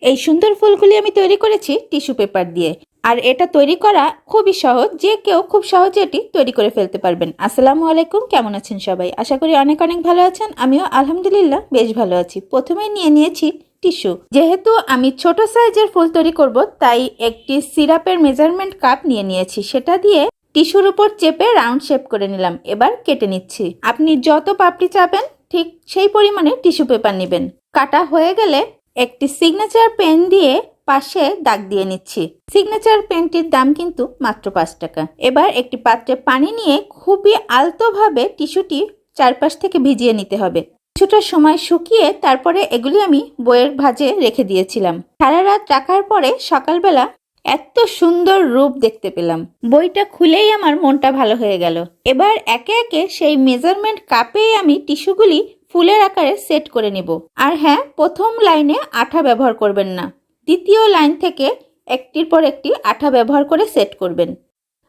এই সুন্দর ফুলগুলি আমি তৈরি করেছি টিস্যু পেপার দিয়ে। আর এটা তৈরি করা খুবই সহজ, যে কেউ খুব সহজে এটি তৈরি করে ফেলতে পারবেন। আসসালামু আলাইকুম, কেমন আছেন সবাই? আশা করি অনেক অনেক ভালো আছেন। আমিও আলহামদুলিল্লাহ বেশ ভালো আছি। প্রথমেই নিয়ে নিয়েছি টিস্যু। যেহেতু আমি ছোট সাইজের ফুল তৈরি করব, তাই একটি সিরাপের মেজারমেন্ট কাপ নিয়ে নিয়েছি। সেটা দিয়ে টিস্যুর উপর চেপে রাউন্ড শেপ করে নিলাম। এবার কেটে নিচ্ছি। আপনি যত পাপড়ি চাবেন ঠিক সেই পরিমাণে টিস্যু পেপার নেবেন। কাটা হয়ে গেলে একটি সিগনেচার পেন দিয়ে পাশে দাগ দিয়ে নিচ্ছি। সিগনেচার পেনটির দাম কিন্তু মাত্র 5 টাকা। এবার একটি পাত্রে পানি নিয়ে খুবই আলতোভাবে টিস্যুটি চারপাশ থেকে ভিজিয়ে নিতে হবে। কিছুটা সময় শুকিয়ে তারপরে এগুলি আমি বইয়ের ভাঁজে রেখে দিয়েছিলাম। সারা রাত রাখার পরে সকালবেলা এত সুন্দর রূপ দেখতে পেলাম। বইটা খুলেই আমার মনটা ভালো হয়ে গেল। এবার একে একে সেই মেজারমেন্ট কাপেই আমি টিস্যুগুলি ফুলের আকারে সেট করে নেব। আর হ্যাঁ, প্রথম লাইনে আঠা ব্যবহার করবেন না, দ্বিতীয় লাইন থেকে একটির পর একটি আঠা ব্যবহার করে সেট করবেন।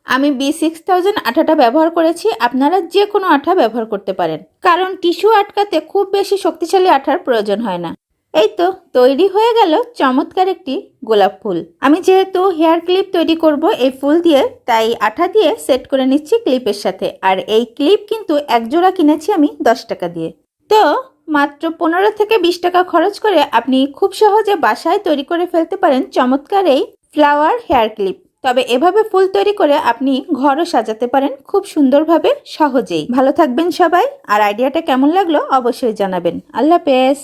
আমি B6000 আঠাটা ব্যবহার করেছি। আপনারা যে কোনো আঠা ব্যবহার করতে পারেন, কারণ টিস্যু আটকাতে খুব বেশি শক্তিশালী আঠার প্রয়োজন হয় না। এই তো তৈরি হয়ে গেল চমৎকার একটি গোলাপ ফুল। আমি যেহেতু হেয়ার ক্লিপ তৈরি করব এই ফুল দিয়ে, তাই আঠা দিয়ে সেট করে নিচ্ছি ক্লিপের সাথে। আর এই ক্লিপ কিন্তু এক জোড়া কিনেছি আমি 10 টাকা দিয়ে। তো মাত্র 15 থেকে 20 টাকা খরচ করে আপনি খুব সহজে বাসায় তৈরি করে ফেলতে পারেন চমৎকার এই ফ্লাওয়ার হেয়ার ক্লিপ। তবে এভাবে ফুল তৈরি করে আপনি ঘরও সাজাতে পারেন খুব সুন্দরভাবে, সহজেই। ভালো থাকবেন সবাই। আর আইডিয়াটা কেমন লাগলো অবশ্যই জানাবেন। আল্লাহ হাফেজ।